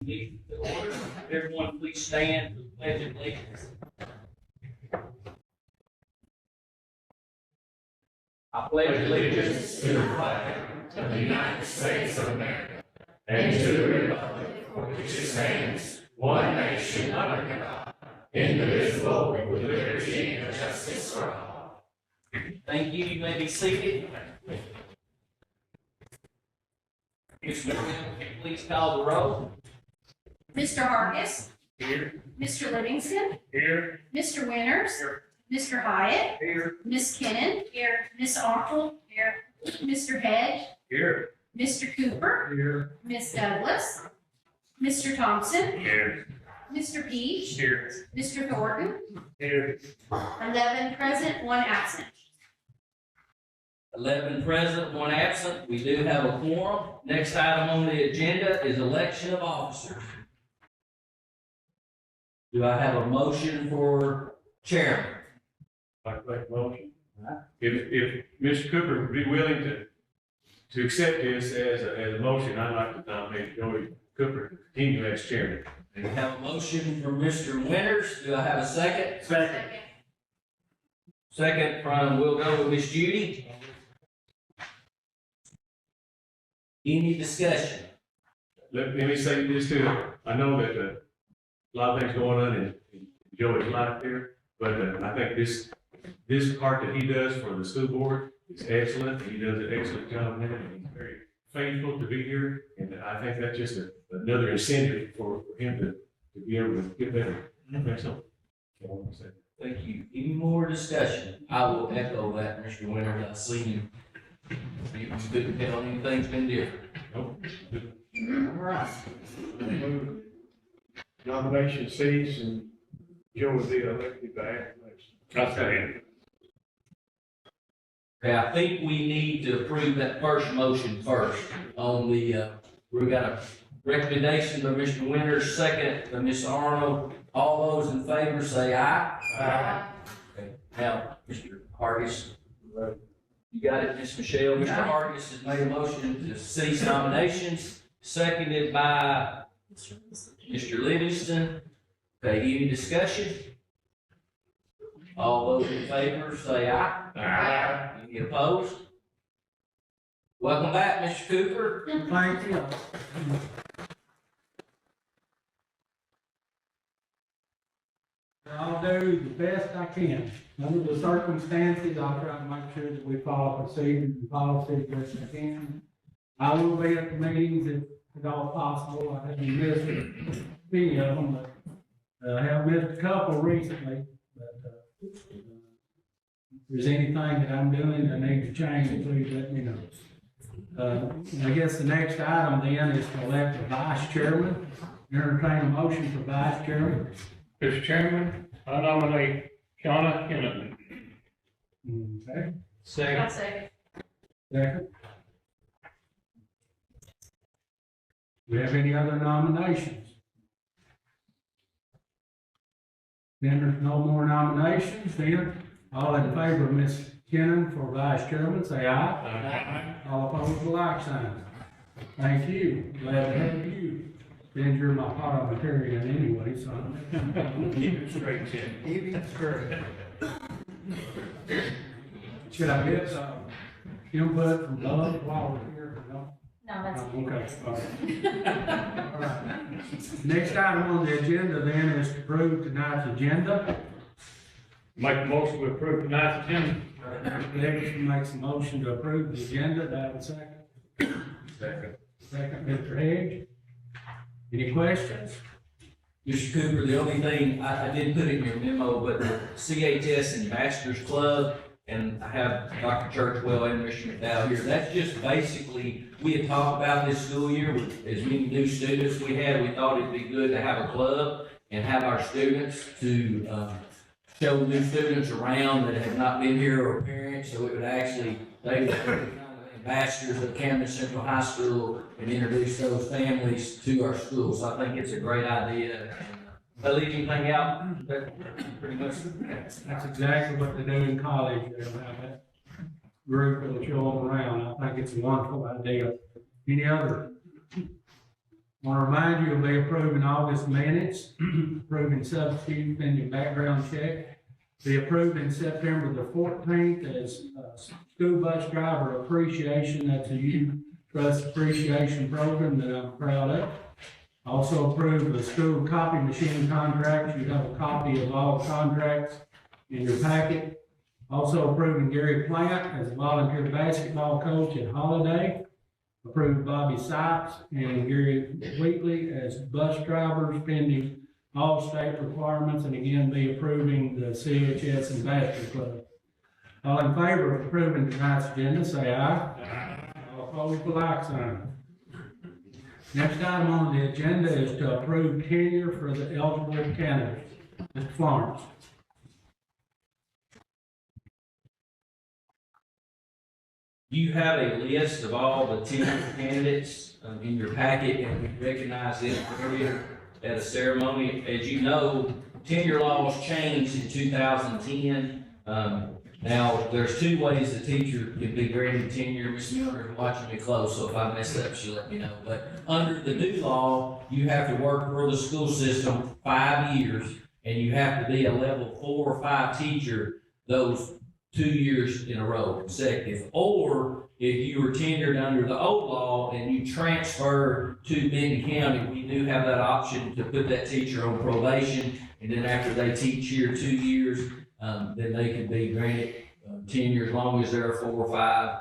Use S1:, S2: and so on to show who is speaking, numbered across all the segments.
S1: Need the order. Everyone please stand for the pledge of allegiance. I pledge allegiance
S2: to the flag of the United States of America and to the republic for which it stands, one nation under God, indivisible, with liberty and justice for all.
S1: Thank you. You may be seated. Mr. Benton, please call the roll.
S3: Mr. Hargis.
S1: Here.
S3: Mr. Livingston.
S1: Here.
S3: Mr. Winters.
S1: Here.
S3: Mr. Hyatt.
S1: Here.
S3: Ms. Kinnon. Here. Ms. Arkle. Here. Mr. Hedge.
S1: Here.
S3: Mr. Cooper.
S1: Here.
S3: Ms. Douglas. Mr. Thompson.
S1: Here.
S3: Mr. Peach.
S1: Here.
S3: Mr. Thornton.
S1: Here.
S3: 11 present, 1 absent.
S1: 11 present, 1 absent. We do have a quorum. Next item on the agenda is election of officers. Do I have a motion for chairman?
S4: I'd like to make a motion. If Mr. Cooper would be willing to accept this as a motion, I'd like to nominate Joey Cooper to continue as chairman.
S1: We have a motion from Mr. Winters. Do I have a second?
S3: Second.
S1: Second from, we'll go with Miss Judy. Any discussion?
S4: Let me say this too. I know that a lot of things going on in Joey's life here, but I think this part that he does for the school board is excellent. He does an excellent job in it, and he's very faithful to be here. And I think that's just another incentive for him to be able to get better. That's all I want to say.
S1: Thank you. Any more discussion? I will echo that, Mr. Winters. I see you. You couldn't tell anything's been different.
S4: Nope.
S1: All right.
S5: Nomination cease and Joe will be elected back.
S4: Okay.
S1: Okay, I think we need to approve that first motion first on the, we got a recommendation by Mr. Winters, second by Ms. Arnold. All those in favor say aye.
S3: Aye.
S1: Okay, now, Mr. Hargis, you got it, Ms. Michelle. Mr. Hargis has made a motion to cease nominations, seconded by Mr. Livingston. Okay, any discussion? All those in favor say aye.
S3: Aye.
S1: Any opposed? Welcome back, Mr. Cooper.
S6: Thank you. I'll do the best I can. Under the circumstances, I'll try to make sure that we follow procedures and policies as I can. I will be at the meetings if at all possible. I haven't missed many of them, but I have missed a couple recently. But if there's anything that I'm doing that needs to change, please let me know. I guess the next item then is to elect a vice chairman. Entertain a motion for vice chairman.
S5: Mr. Chairman, I nominate Shauna Kennedy.
S6: Okay,
S3: I'll
S5: Second.
S3: second.
S6: second. Do we have any other nominations? Then there's no more nominations, then all in favor of Ms. Kennon for vice chairman, say aye. All opposed, like sign. Thank you, glad to have you. Then you're my parliamentarian anyway, so.
S4: Keep it straight, Tim.
S6: Keep it straight. Should I get input from Doug while we're here? No?
S3: No, that's.
S6: Okay, all right. All right. Next item on the agenda then is to approve tonight's agenda.
S5: Make a motion to approve tonight's agenda.
S6: Livingston makes a motion to approve the agenda. Do I have a second?
S4: Second.
S6: Second, Mr. Hedge. Any questions?
S1: Mr. Cooper, the only thing, I didn't put it in your memo, but the CHS Ambassadors Club, and I have Dr. Churchwell and Mr. McDowell here, that's just basically, we had talked about this school year with as many new students we had, we thought it'd be good to have a club and have our students to, show new students around that have not been here or parents, so it would actually, they would ambassadors of Camden Central High School and introduce those families to our schools. So I think it's a great idea. If I leave anything out, that pretty much.
S6: That's exactly what they do in college. They'll have that group that'll show them around. I think it's a wonderful idea. Any other I want to remind you, you'll be approving August minutes, approving substitute pending background check. Be approved in September the 14th as school bus driver appreciation. That's a youth trust appreciation program that I'm proud of. Also approved the school copy machine contracts. You have a copy of all contracts in your packet. Also approving Gary Plant as a volunteer basketball coach at Holiday. Approved Bobby Sipes and Gary Wheatley as bus drivers pending all state requirements, and again, be approving the CHS Ambassador Club. All in favor of approving tonight's agenda, say aye. All opposed, like sign. Next item on the agenda is to approve tenure for the eligible candidates. Mr. Florence.
S1: You have a list of all the tenure candidates in your packet, and we recognize them earlier at a ceremony. As you know, tenure laws changed in 2010. Now, there's two ways a teacher can be granted tenure. Ms. Miller is watching me close, so if I mess up, she'll let me know. But under the new law, you have to work for the school system for 5 years, and you have to be a level 4 or 5 teacher those 2 years in a row consecutive. Or if you were tenured under the old law and you transfer to Benton County, we do have that option to put that teacher on probation, and then after they teach here 2 years, then they can be granted tenure as long as they're 4 or 5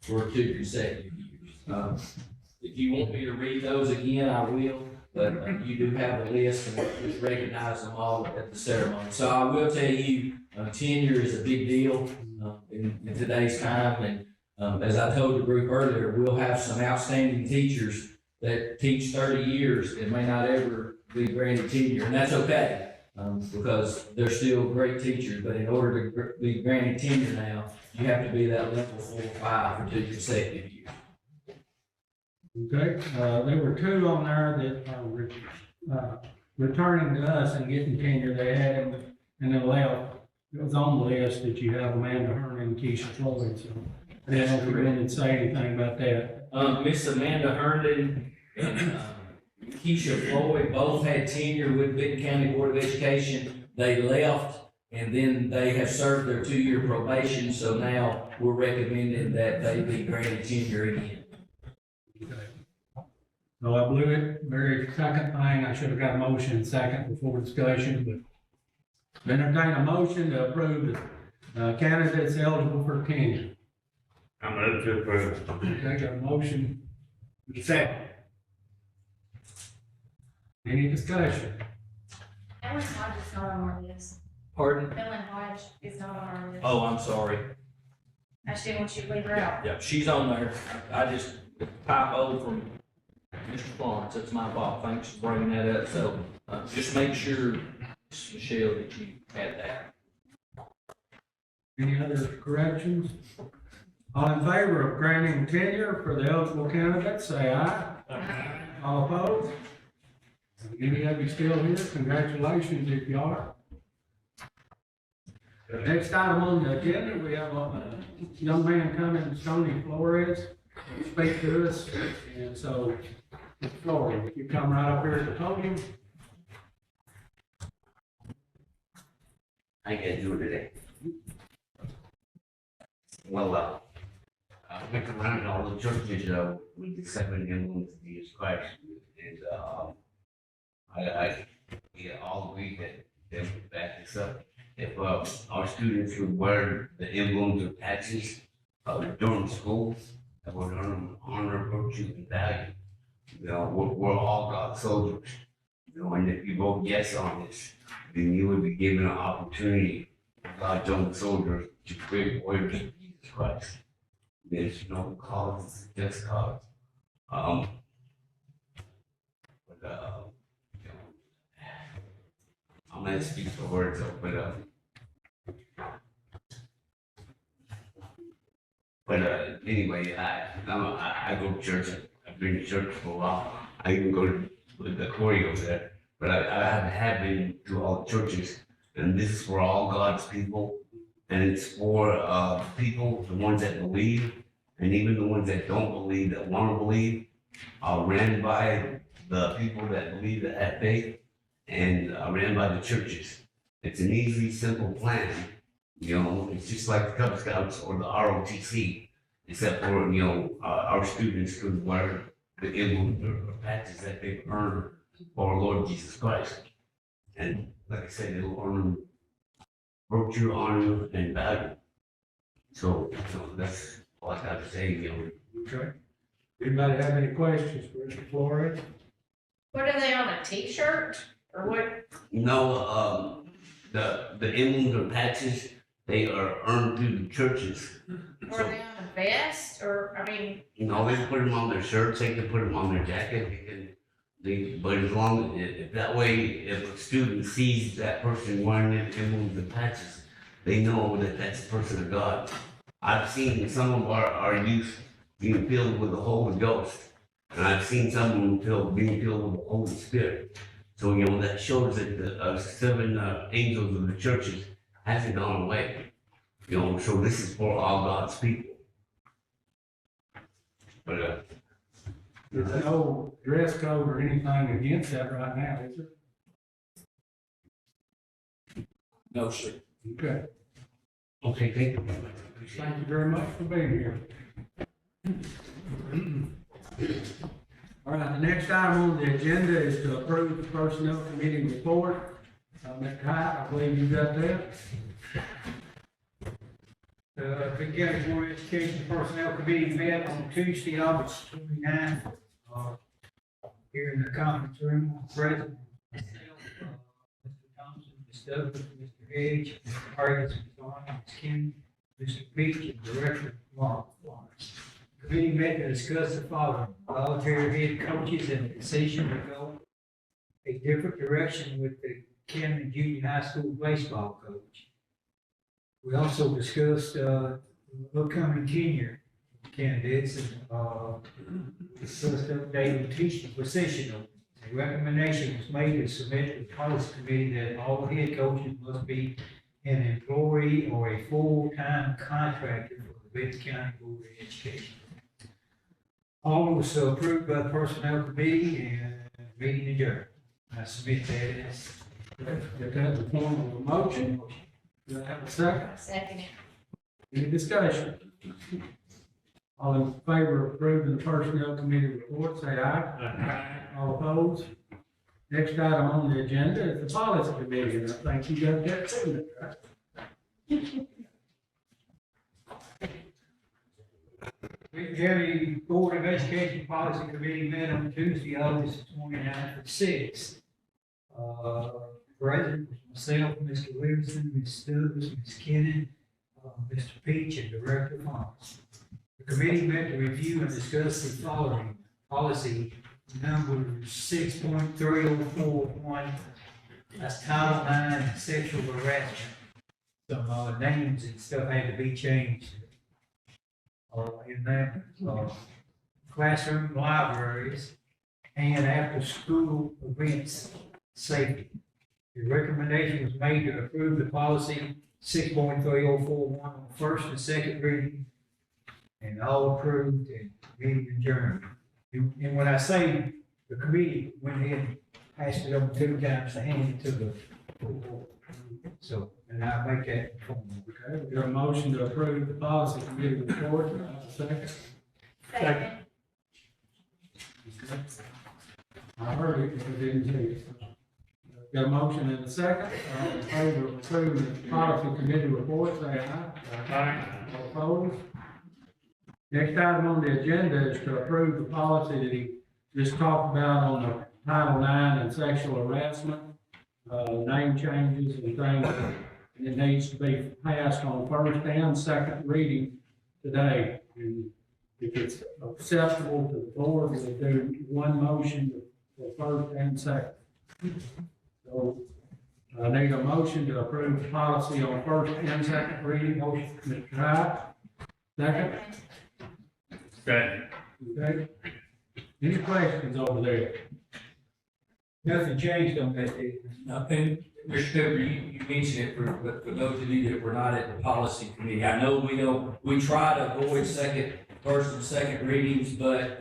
S1: for 2 consecutive years. If you want me to read those again, I will, but you do have a list, and we'll just recognize them all at the ceremony. So I will tell you, tenure is a big deal in today's time, and as I told the group earlier, we'll have some outstanding teachers that teach 30 years and may not ever be granted tenure, and that's okay. Because they're still great teachers, but in order to be granted tenure now, you have to be that level 4 or 5 for 2 consecutive years.
S6: Okay, there were 2 on there that are returning to us and getting tenure. They had them and then left. It was on the list that you have Amanda Herman and Keisha Floyd, so I didn't know if you wanted to say anything about that.
S1: Miss Amanda Herndon and Keisha Floyd both had tenure with Benton County Board of Education. They left, and then they have served their 2-year probation, so now we're recommending that they be granted tenure again.
S6: So I blew it. Very second thing, I should have got a motion second before discussion, but entertain a motion to approve the candidates eligible for tenure.
S2: I'm ready to approve.
S6: Okay, got a motion. Second. Any discussion?
S3: Ellen Hodge is not on our list.
S1: Pardon?
S3: Ellen Hodge is not on our list.
S1: Oh, I'm sorry.
S3: I just didn't want you to leave her out.
S1: Yeah, she's on there. I just typo from Mr. Florence. That's my fault. Thanks for bringing that up. So, just make sure, Ms. Michelle, that you had that.
S6: Any other corrections? All in favor of granting tenure for the eligible candidates, say aye. All opposed? Any of you still here? Congratulations if you are. The next item on the agenda, we have a young man coming, Tony Flores, to speak to us. And so, Mr. Flores, you come right up here at the podium.
S7: I can do it today. Well, I went around all the churches with the 7 emblems of Jesus Christ, and I all agree that they would back this up. If our students would wear the emblems or patches during school, that would honor virtue and value. You know, we're all God's soldiers. You know, and if you vote yes on this, then you would be given an opportunity for God's own soldiers to create warriors of Jesus Christ. There's no cause, just cause. But you know, I'm gonna speak the words up, but anyway, I go to church. I've been to church for a while. I even go to the Corey over there, but I have been to all the churches, and this is for all God's people, and it's for people, the ones that believe, and even the ones that don't believe, that want to believe, ran by the people that believe that have faith and ran by the churches. It's an easy, simple plan. You know, it's just like the Cub Scouts or the ROTC, except for, you know, our students could wear the emblem or patches that they've earned for our Lord Jesus Christ. And like I said, it'll earn them virtue, honor, and value. So that's all I got to say, you know.
S6: Okay. Anybody have any questions for Mr. Flores?
S3: What are they on a t-shirt or what?
S7: No, the emblems or patches, they are earned through the churches.
S3: Or are they on a vest or, I mean,
S7: You know, they can put them on their shirts, they can put them on their jacket, but as long, if that way, if a student sees that person wearing them emblems and patches, they know that that's a person of God. I've seen some of our youth being filled with the Holy Ghost, and I've seen some of them being filled with the Holy Spirit. So, you know, that shows that the seven angels of the churches hasn't gone away. You know, so this is for all God's people. But,
S6: There's no dress code or anything against that right now, is there?
S1: No, sir.
S6: Okay.
S7: okay, thank you.
S6: Thank you very much for being here. All right, the next item on the agenda is to approve the Personnel Committee report. Mr. Hyatt, I believe you got that.
S8: The Big County Board of Education Personnel Committee met on Tuesday, August 29th, here in the conference room, present. Mr. Thompson, Ms. Douglas, Mr. Hedge, Mr. Harris, Ms. Arnold, Ms. King, Mr. Peach, and Director Mark Florence. The committee met to discuss the following: voluntary head coaches and the decision to go a different direction with the Camden Junior High School baseball coach. We also discussed upcoming tenure candidates and discussed updating teaching position openings. A recommendation was made to submit to the policy committee that all head coaches must be an employee or a full-time contractor for the Benton County Board of Education. All was approved by the personnel committee and meeting adjourned. I submit that as.
S6: Get that in the form of a motion. Do I have a second?
S3: second it.
S6: Any discussion? All in favor of approving the Personnel Committee report, say aye. Aye. All opposed? Next item on the agenda is the Policy Committee, and I think you got that too, right?
S8: The County Board of Education Policy Committee met on Tuesday, August 29th at 6. President was myself, Mr. Williamson, Ms. Stubbs, Ms. Kennan, Mr. Peach, and Director Fox. The committee met to review and discuss the following policy number 6.3041. That's Title IX, sexual harassment. Some names and stuff had to be changed. In that, classroom, libraries, and after-school events safety. The recommendation was made to approve the policy 6.3041 on first and second reading, and all approved and meeting adjourned. And when I say the committee went ahead and passed it on 2 times to hand it to the full board. So, and I make that formal.
S6: Okay, we got a motion to approve the Policy Committee report. Do I have a second?
S3: Second.
S6: I heard it, but I didn't hear it. Got a motion and a second. All in favor of approving the Policy Committee report, say aye. Aye. All opposed? Next item on the agenda is to approve the policy that he just talked about on the Title IX and sexual harassment, name changes and things. And it needs to be passed on first and second reading today. And if it's acceptable to the board, we'll do one motion for first and second. So I need a motion to approve the policy on first and second reading. Motion, Mr. Hyde. Second.
S4: Second.
S6: Okay. Any questions over there?
S8: Nothing changed on that, did
S1: And Mr. Cooper, you mentioned it for those of you that were not at the policy committee. I know we try to avoid second first and second readings, but,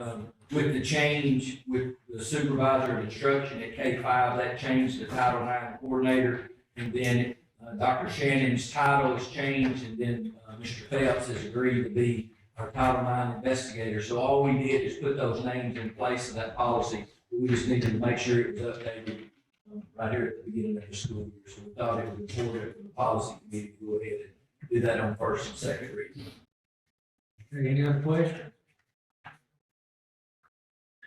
S1: with the change with the supervisor of instruction at K-5, that changed the Title IX coordinator. And then, Dr. Shannon's title has changed, and then, Mr. Phelps has agreed to be our Title IX investigator. So all we did is put those names in place of that policy. We just needed to make sure it was updated right here at the beginning of the school year. So we thought it was important for the policy committee to go ahead and do that on first and second reading.
S6: Any other questions?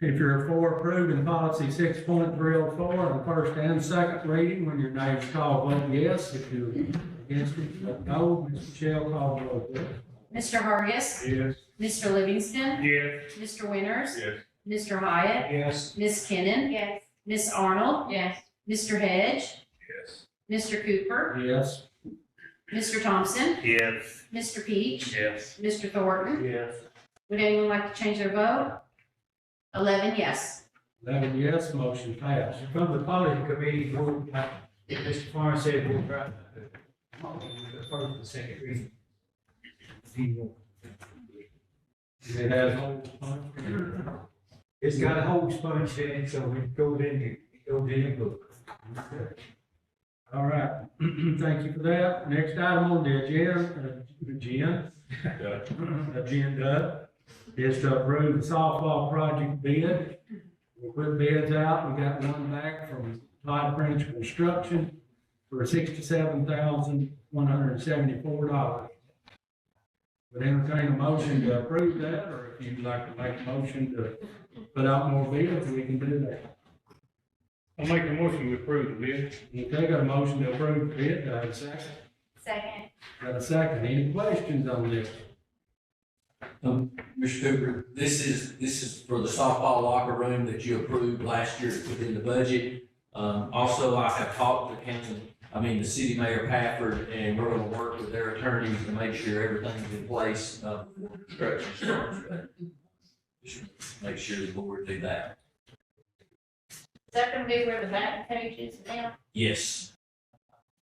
S6: If you're for approving policy 6.304 on first and second reading, when your name is called, vote yes. If you're against it, vote no. Ms. Michelle, call the roll, please.
S3: Mr. Hargis.
S5: Yes.
S3: Mr. Livingston.
S5: Yes.
S3: Mr. Winters.
S5: Yes.
S3: Mr. Hyatt.
S5: Yes.
S3: Ms. Kinnon.
S9: Yes.
S3: Ms. Arnold.
S9: Yes.
S3: Mr. Hedge.
S5: Yes.
S3: Mr. Cooper.
S6: Yes.
S3: Mr. Thompson.
S5: Yes.
S3: Mr. Peach.
S5: Yes.
S3: Mr. Thornton.
S5: Yes.
S3: Would anyone like to change their vote? 11 yes.
S6: 11 yes, motion passed.
S8: From the policy committee, we'll, Mr. Farr said we'll try the first and second reading.
S6: It has,
S8: It's got a whole sponge in it, so it goes in the book.
S6: all right. Thank you for that. Next item on the agenda is to approve the softball project bid. We put bids out. We got one back from Todd French Construction for $67,174. Would entertain a motion to approve that, or if you'd like to make a motion to put out more bids, we can do that.
S5: I'll make a motion to approve the bid.
S6: Okay, got a motion to approve the bid. Do I have a second?
S9: Second.
S6: Got a second. Any questions on this?
S1: Mr. Cooper, this is for the softball locker room that you approved last year to put in the budget. Also, I have talked to the city mayor Pafford, and we're gonna work with their attorneys to make sure everything's in place, before construction starts. But just make sure the board do that.
S9: Is that gonna be where the back page is now?
S1: Yes.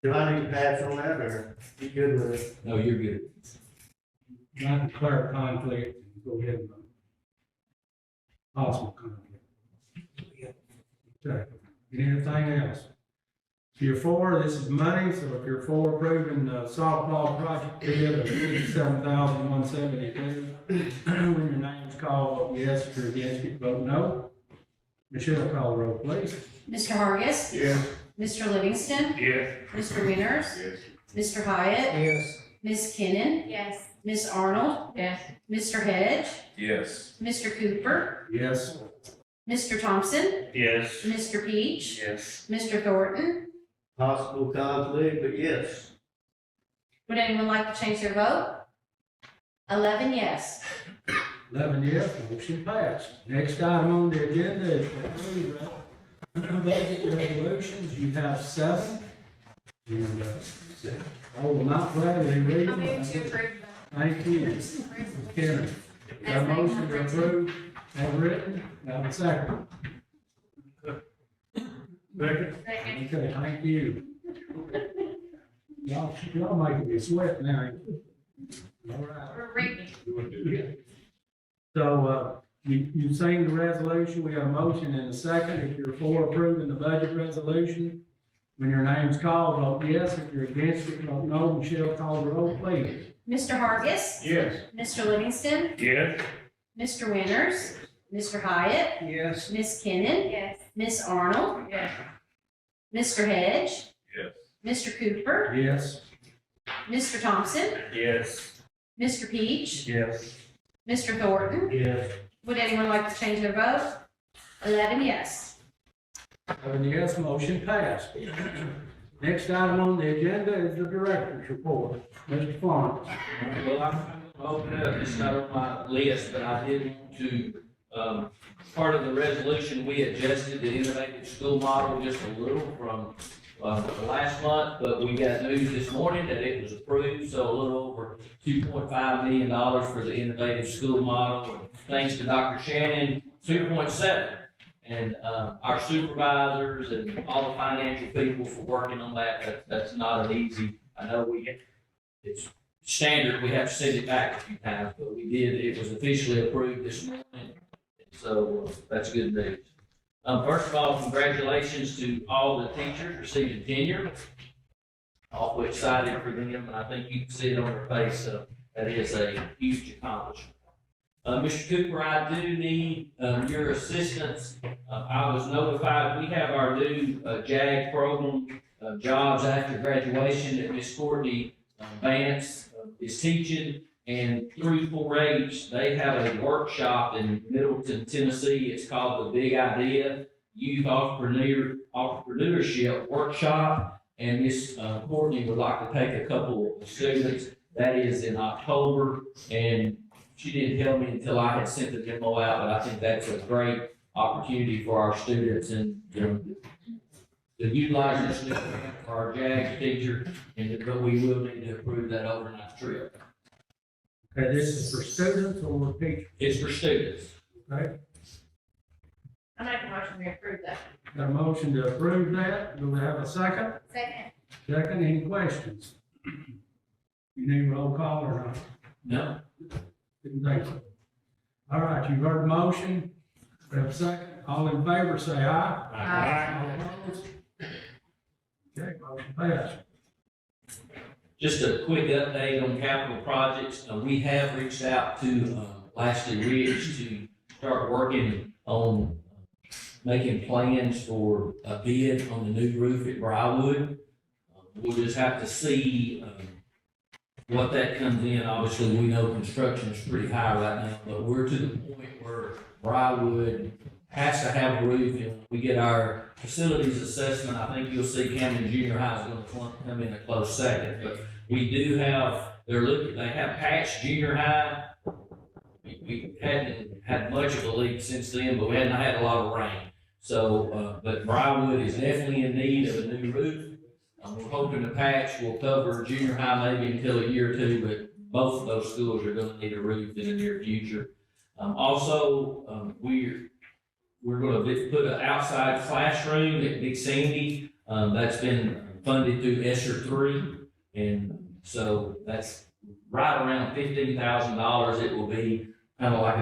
S5: Do I need to pass on that, or you good with it?
S1: No, you're good.
S6: Not declare conflict, go ahead and possible conflict. Okay. Anything else? If you're for, this is money, so if you're for approving the softball project bid of $57,172, when your name's called, vote yes. If you're against it, vote no. Michelle, call the roll, please.
S3: Mr. Hargis.
S5: Yes.
S3: Mr. Livingston.
S5: Yes.
S3: Mr. Winters.
S5: Yes.
S3: Mr. Hyatt.
S8: Yes.
S3: Ms. Kinnon.
S9: Yes.
S3: Ms. Arnold.
S9: Yes.
S3: Mr. Hedge.
S5: Yes.
S3: Mr. Cooper.
S6: Yes.
S3: Mr. Thompson.
S5: Yes.
S3: Mr. Peach.
S5: Yes.
S3: Mr. Thornton.
S5: Possible conflict, but yes.
S3: Would anyone like to change their vote? 11 yes.
S6: 11 yes, motion passed. Next item on the agenda is to approve budget resolutions. You have 7. And, I will not gladly read
S9: I
S6: them.
S9: move to approve
S6: Thank you. Karen, got a motion to approve as written. Have a second.
S5: Second.
S9: Second.
S6: Okay, thank you. Y'all making me sweat now. All right.
S9: We're reading.
S6: So, you've seen the resolution. We got a motion and a second. If you're for approving the budget resolution, when your name's called, vote yes. If you're against it, vote no. Michelle, call the roll, please.
S3: Mr. Hargis.
S5: Yes.
S3: Mr. Livingston.
S5: Yes.
S3: Mr. Winters. Mr. Hyatt.
S8: Yes.
S3: Ms. Kinnon.
S9: Yes.
S3: Ms. Arnold.
S9: Yes.
S3: Mr. Hedge.
S5: Yes.
S3: Mr. Cooper.
S6: Yes.
S3: Mr. Thompson.
S5: Yes.
S3: Mr. Peach.
S5: Yes.
S3: Mr. Thornton.
S5: Yes.
S3: Would anyone like to change their vote? 11 yes.
S6: 11 yes, motion passed. Next item on the agenda is the director's report. Mr. Florence.
S1: Well, I'm gonna open it up, it's not on my list, but I did want to, part of the resolution, we adjusted the innovative school model just a little from, last month, but we got news this morning that it was approved, so a little over $2.5 million for the innovative school model. And thanks to Dr. Shannon, 2.7. And, our supervisors and all the financial people for working on that. That's not an easy, I know it's standard, we have to send it back a few times, but we did, it was officially approved this morning. So that's good news. First of all, congratulations to all the teachers receiving tenure. Awful excited for them, and I think you can see it on their face, so that is a huge accomplishment. Mr. Cooper, I do need, your assistance. I was notified, we have our new, JAG program, jobs after graduation that Miss Courtney Vance is teaching. And through 4-H, they have a workshop in Middleton, Tennessee. It's called the Big Idea Youth Entrepreneurship Workshop. And Miss Courtney would like to take a couple of students. That is in October. And she didn't tell me until I had sent the demo out, but I think that's a great opportunity for our students and, you know, to utilize this new for our JAG teacher. But we will need to approve that overnight trip.
S6: Okay, this is for students or teachers,
S1: It's for students.
S6: okay?
S9: I make a motion to approve that.
S6: Got a motion to approve that, do we have a second?
S3: Second.
S6: Second, any questions? You need roll call or not?
S1: No.
S6: Didn't think so. All right, you've heard the motion, we have a second, all in favor, say aye. All opposed? Okay, motion passed.
S1: Just a quick update on capital projects. We have reached out to Lashley Ridge to start working on making plans for a bid on the new roof at Briarwood. We'll just have to see what that comes in. Obviously, we know construction is pretty high right now, but we're to the point where Briarwood has to have a roof. And we get our facilities assessment. I think you'll see Camden Junior High is going to come in a close second, but we do have, they have patched junior high. We hadn't had much of a leak since then, but we hadn't had a lot of rain. So, but Briarwood is definitely in need of a new roof. We're hoping the patch will cover junior high maybe until a year or two, but both of those schools are going to need a roof in the near future. We're going to put an outside classroom at Big Sandy. That's been funded through ESSER 3. And so that's right around $15,000. It will be kind of like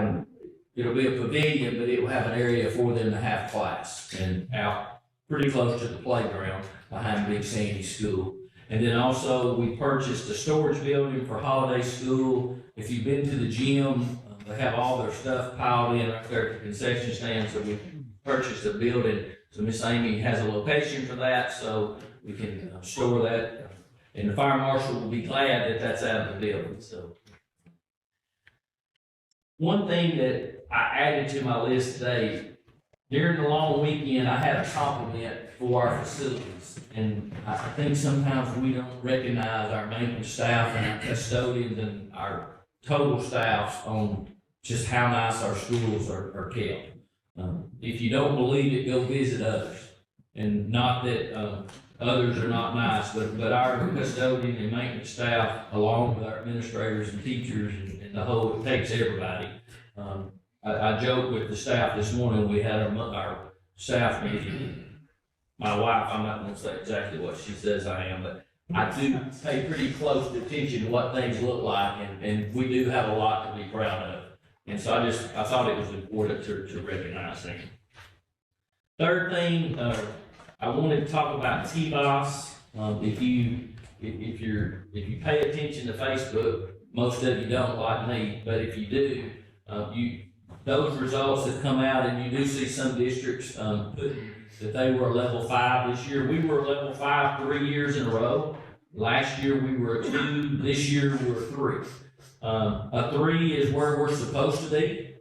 S1: it'll be a pavilion, but it will have an area for them to have class and out pretty close to the playground behind Big Sandy School. And then also we purchased a storage building for holiday school. If you've been to the gym, they have all their stuff piled in right there at the concession stand. So we purchased a building. So Miss Amy has a location for that, so we can store that. And the fire marshal will be glad that that's out of the building. So one thing that I added to my list today, during the long weekend, I had a compliment for our facilities. And I think sometimes we don't recognize our maintenance staff and our custodians and our total staffs on just how nice our schools are kept. If you don't believe it, go visit others. And not that others are not nice, but our custodian and maintenance staff, along with our administrators and teachers and the whole, it takes everybody. I joked with the staff this morning, we had our staff meeting. My wife, I'm not gonna say exactly what she says I am, but I do pay pretty close attention to what things look like, and we do have a lot to be proud of. And so I thought it was important to recognize them. Third thing, I wanted to talk about TBOS. If you pay attention to Facebook, most of you don't like me, but if you do, those results have come out, and you do see some districts putting that they were a level 5 this year. We were a level 5 3 years in a row. Last year we were a 2. This year we're a 3. A 3 is where we're supposed to be.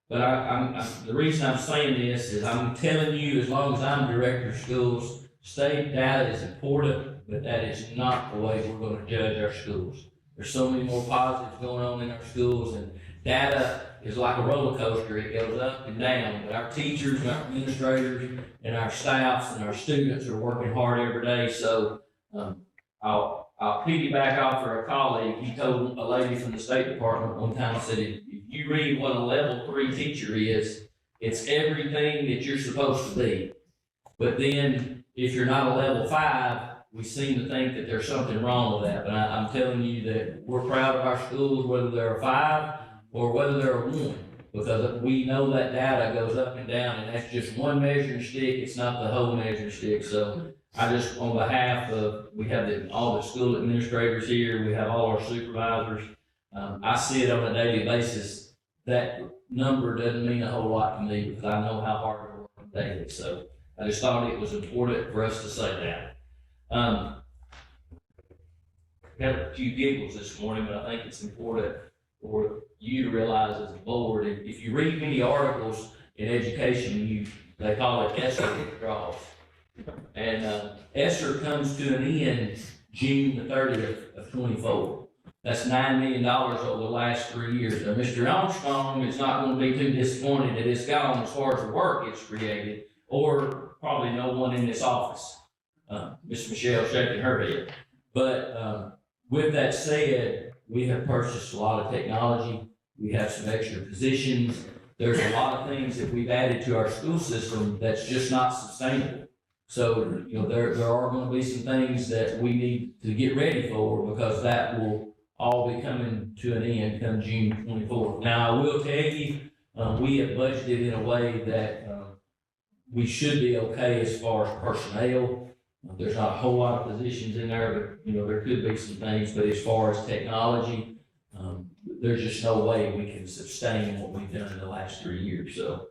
S1: But the reason I'm saying this is I'm telling you, as long as I'm director of schools, state data is important, but that is not the way we're going to judge our schools. There's so many more positives going on in our schools, and data is like a roller coaster. It goes up and down, but our teachers and our administrators and our staffs and our students are working hard every day. So I'll piggyback off of a colleague. He told a lady from the State Department one time, said, if you read what a level 3 teacher is, it's everything that you're supposed to be. But then if you're not a level 5, we seem to think that there's something wrong with that, but I'm telling you that we're proud of our schools, whether they're a 5 or whether they're a 1. Because we know that data goes up and down, and that's just one measuring stick, it's not the whole measuring stick. So I just, on behalf of, we have all the school administrators here, we have all our supervisors. I see it on a daily basis. That number doesn't mean a whole lot to me because I know how hard we're working daily. So I just thought it was important for us to say that. Had a few giggles this morning, but I think it's important for you to realize as a board, if you read many articles in education, they call it ESSER withdrawals. And ESSER comes to an end June the 30th of 24. That's $9 million over the last 3 years. Now, Mr. Armstrong is not going to be too disappointed that it's gone as far as the work it's created, or probably no one in this office. Ms. Michelle shaking her head. But with that said, we have purchased a lot of technology. We have some extra positions. There's a lot of things that we've added to our school system that's just not sustainable. So, there are going to be some things that we need to get ready for because that will all be coming to an end come June 24th. Now, I will tell you, we have budgeted in a way that we should be okay as far as personnel. There's not a whole lot of positions in there, but, there could be some things. But as far as technology, there's just no way we can sustain what we've done in the last 3 years. So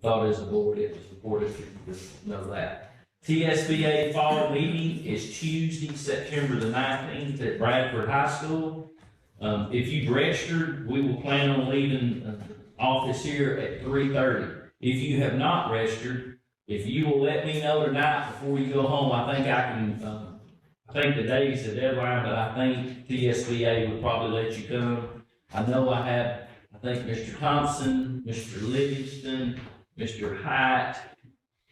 S1: thought as a board, it was important for you to know that. TSBA fall meeting is Tuesday, September the 19th at Bradford High School. If you've registered, we will plan on leaving the office here at 3:30. If you have not registered, if you will let me know tonight before you go home, I think I can, I think the day's the deadline, but I think TSBA would probably let you come. I know I think Mr. Thompson, Mr. Livingston, Mr. Hyatt,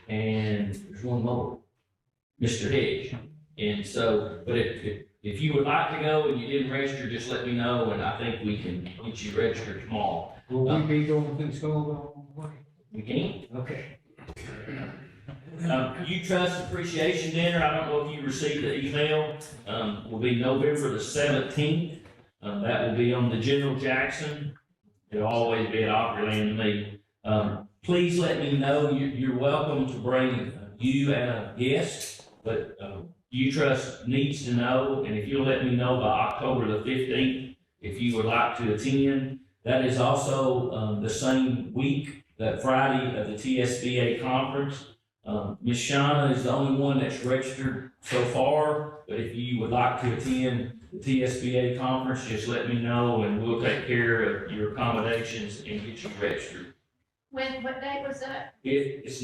S1: and there's one more, Mr. Hedge. And so, but if you would like to go and you didn't register, just let me know, and I think we can get you registered tomorrow.
S8: Will we be going to the school on the way?
S1: We can.
S8: Okay.
S1: You Trust Appreciation Dinner, I don't know if you received the email, will be November the 17th. That will be on the General Jackson. It'll always be at Opryland to me. Please let me know. You're welcome to bring you and a guest, but You Trust needs to know, and if you'll let me know by October the 15th, if you would like to attend. That is also the same week, that Friday of the TSBA conference. Ms. Shauna is the only one that's registered so far, but if you would like to attend the TSBA conference, just let me know and we'll take care of your accommodations and get you registered.
S9: What date was that?
S1: It's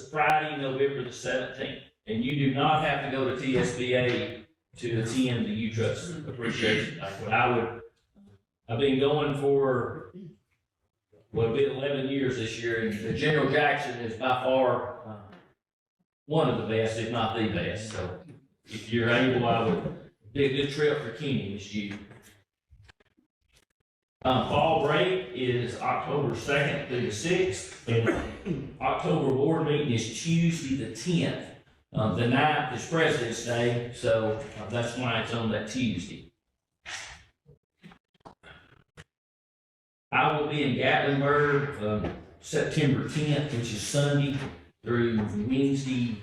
S1: Friday, November the 17th, and you do not have to go to TSBA to attend the You Trust Appreciation Night. I've been going for, it'll be 11 years this year, and the General Jackson is by far one of the best, if not the best. So if you're able, I would be a good trip for Kenny this year. Fall break is October 2nd through the 6th, and October board meeting is Tuesday the 10th. The 9th is President's Day, so that's why it's on that Tuesday. I will be in Gatlinburg September 10th, which is Sunday, through Wednesday,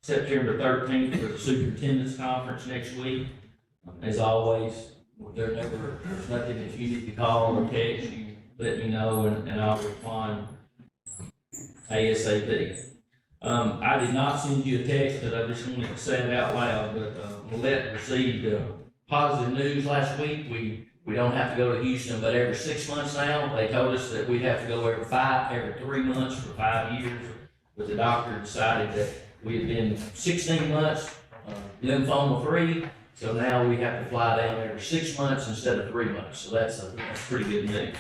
S1: September 13th, for the superintendent's conference next week. As always, there's nothing that you need to call or text, you let me know and I'll respond ASAP. I did not send you a text because I just wanted to say it out loud, but Willette received positive news last week. We don't have to go to Houston, but every 6 months now. They told us that we'd have to go every 3 months for 5 years. But the doctor decided that we had been 16 months lymphoma free. So now we have to fly down every 6 months instead of 3 months. So that's pretty good news.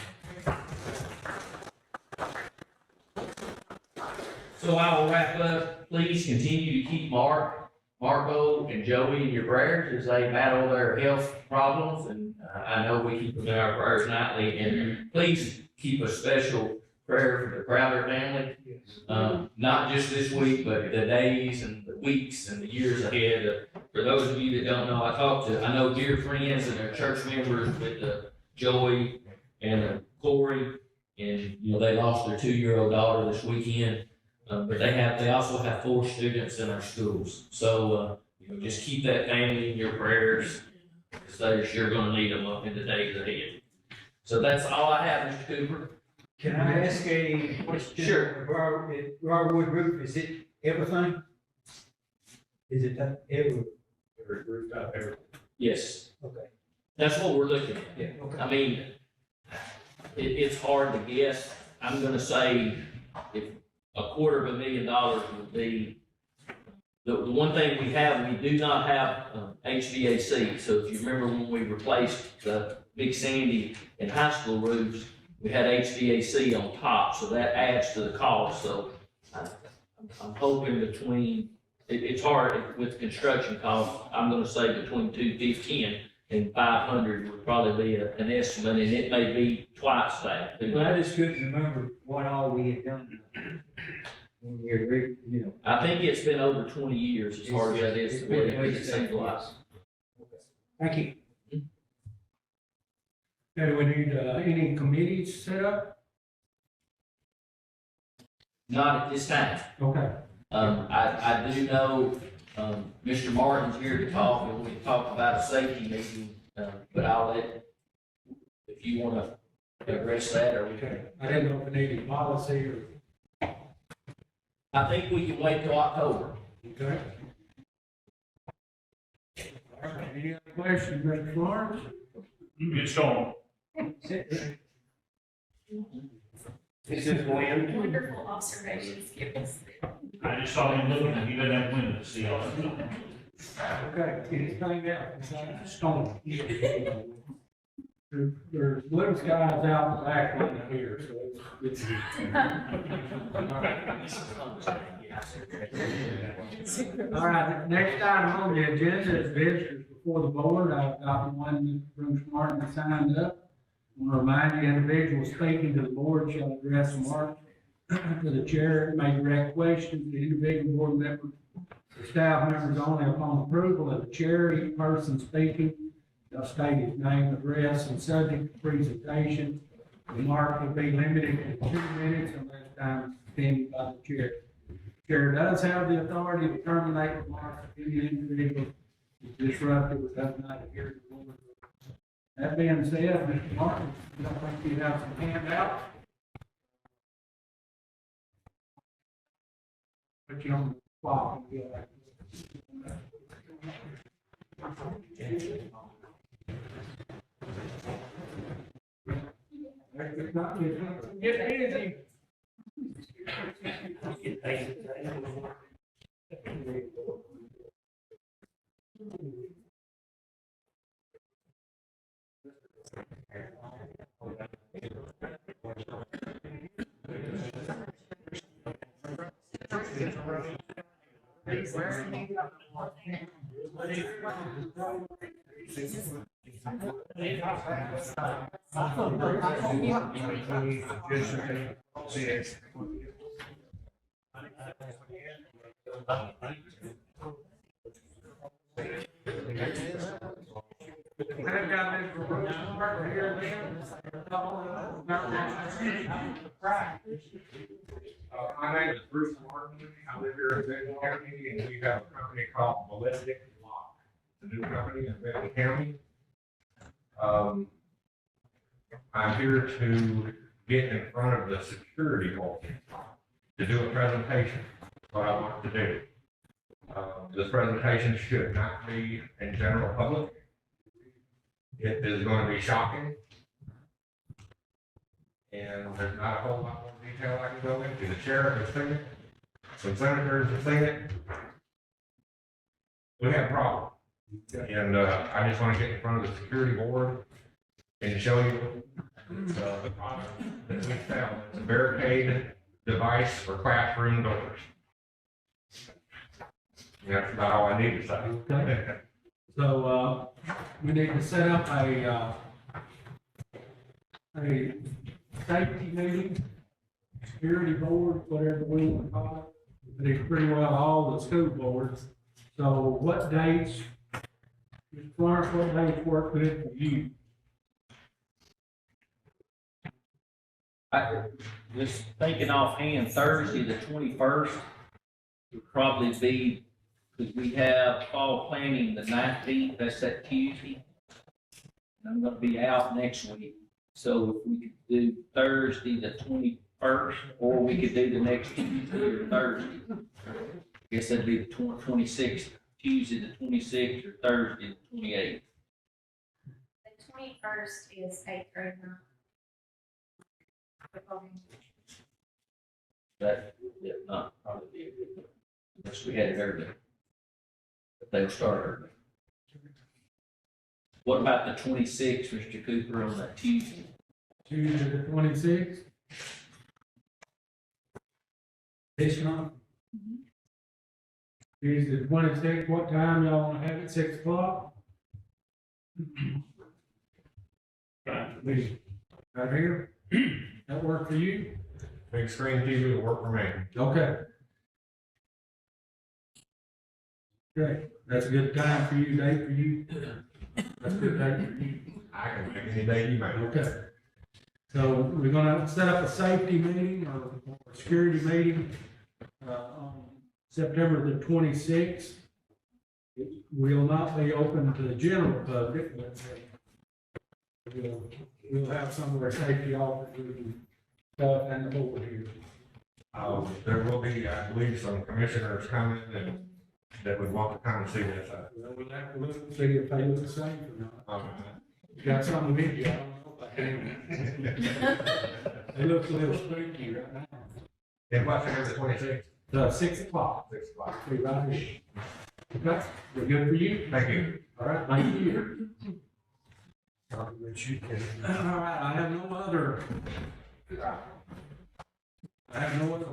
S1: So I will wrap up. Please continue to keep Marco and Joey in your prayers as they battle their health problems. And I know we keep them in our prayers nightly. And please keep a special prayer for the Crowder family. Not just this week, but the days and the weeks and the years ahead. for those of you that don't know, I know dear friends and their church members with Joey and Corey, and, you know, they lost their 2-year-old daughter this weekend. But they also have 4 students in our schools. So, you know, just keep that family in your prayers, because they're sure gonna need them up in the days ahead. So that's all I have, Mr. Cooper.
S8: Can I ask a question?
S1: Sure.
S8: Briarwood roof, is it everything? Is it every?
S5: Every rooftop, every.
S1: Yes,
S8: Okay.
S1: that's what we're looking at.
S8: Yeah, okay.
S1: I mean, it's hard to guess. I'm gonna say if $250,000 would be, the one thing we have, we do not have HVAC. So if you remember when we replaced the Big Sandy and high school roofs, we had HVAC on top, so that adds to the cost. So I'm hoping it's hard with construction costs. I'm gonna say between $250 and $500 would probably be an estimate, and it may be twice that.
S8: Well, I just couldn't remember what all we had done. When we were, you know.
S1: I think it's been over 20 years, as hard as that is to me, it seems like.
S8: Thank you.
S6: Do we need, any committees set up?
S1: Not at this time.
S6: Okay.
S1: I do know, Mr. Martin's here to talk, and we can talk about a safety meeting, but I'll let, if you wanna address that, or we can.
S6: I didn't know if we needed policy or.
S1: I think we can wait till October.
S6: Okay. All right, any other questions, Mr. Florence?
S5: Get started.
S2: This is Glenn.
S9: Wonderful observations, skills.
S5: I just saw him looking, and he let that window to see all that.
S6: Okay, anything else besides storm? There's blue skies out the back window here, so it's. All right, next item on the agenda is visitors before the board. I've got one, Mr. Bruce Martin signed up. I want to remind you, individuals speaking to the board shall address remarks to the chair, may direct questions to individual board members, or staff members only upon approval of the chair. Each person speaking shall state his name, address, and subject to presentation. Remarks will be limited to 2 minutes unless time extended by the chair. Chair does have the authority to terminate remarks if any individual is disruptive or does not adhere to the board. That being said, Mr. Martin, I don't think you have some handouts. Put you on the spot. and you'll It's not get easy. I've got Mr. Bruce Martin here then.
S5: My name is Bruce Martin. I live here in Benton County, and we have a company called Ballistic Lock. It's a new company in Benton County. I'm here to get in front of the security board to do a presentation, what I want to do. This presentation should not be in general public. It is going to be shocking. And there's not a whole lot more detail I can go into. The sheriff has seen it, some senators have seen it. We have a problem. And I just want to get in front of the security board and show you the product that we sell. It's a barricade device for classroom doors. And that's about all I need to say.
S6: Okay. So, we need to set up a safety meeting, security board, whatever we want to call it. But it's pretty well all the school boards. So what dates, Mr. Florence, what dates work good for you?
S1: I was thinking offhand, Thursday, the 21st would probably be, because we have fall planning the 19th, that's that Tuesday. And I'm gonna be out next week, so if we could do Thursday, the 21st, or we could do the next Tuesday or Thursday. I guess that'd be the 26th, Tuesday, the 26th, or Thursday, the 28th.
S3: The 21st is 8th grade night.
S1: That, yeah, not probably be a good, unless we had it early. But they'll start early. What about the 26th, Mr. Cooper, on that Tuesday?
S6: Tuesday the 26th? This month? Tuesday the 26th, what time y'all wanna have it, 6 o'clock? Right here? That work for you?
S5: Big screen TV will work for me.
S6: Okay. Okay, that's a good time for you, date for you? That's a good date for you.
S5: I can make any day you make.
S6: Okay. So we're gonna set up a safety meeting or a security meeting, on September the 26th. It will not be open to the general public, but we'll have some of our safety officers and stuff and the board here.
S5: There will be, I believe, some commissioners coming and that would want to come and see this.
S6: Well, we'll have to look and see if they look safe or not. You got something with you? I don't know if I can. They look a little spooky right now.
S5: And what time is the 26th?
S6: 6 o'clock.
S5: 6 o'clock.
S6: Be right here. Okay, we're good for you?
S5: Thank you.
S6: All right, thank you. All right, I have no other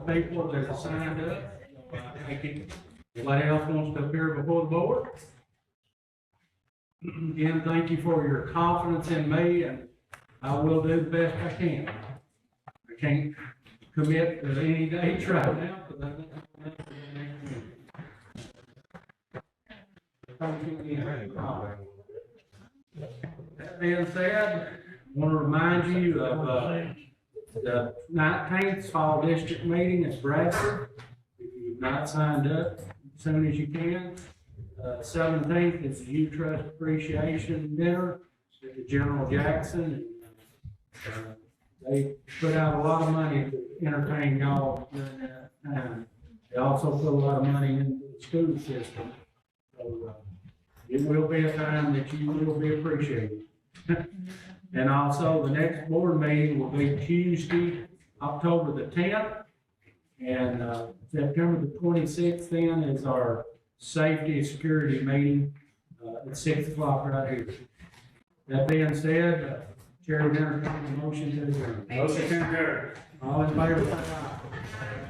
S6: paperwork that's signed up. Thank you. Anybody else wants to appear before the board? Again, thank you for your confidence in me, and I will do the best I can. I can't commit to any dates right now, because I don't know for the next meeting. Thank you again. That being said, I want to remind you of the 19th Fall District meeting is Bradford. If you've not signed up, as soon as you can. 17th is the U-Trust Appreciation Dinner at the General Jackson. They put out a lot of money to entertain y'all during that time. They also put a lot of money into the school system. So, it will be a time that you will be appreciated. And also, the next board meeting will be Tuesday, October the 10th. And September the 26th then is our safety and security meeting at 6 o'clock right here. That being said, Chair would entertain a motion to adjourn.
S8: Motion to adjourn.
S6: All in favor, say aye.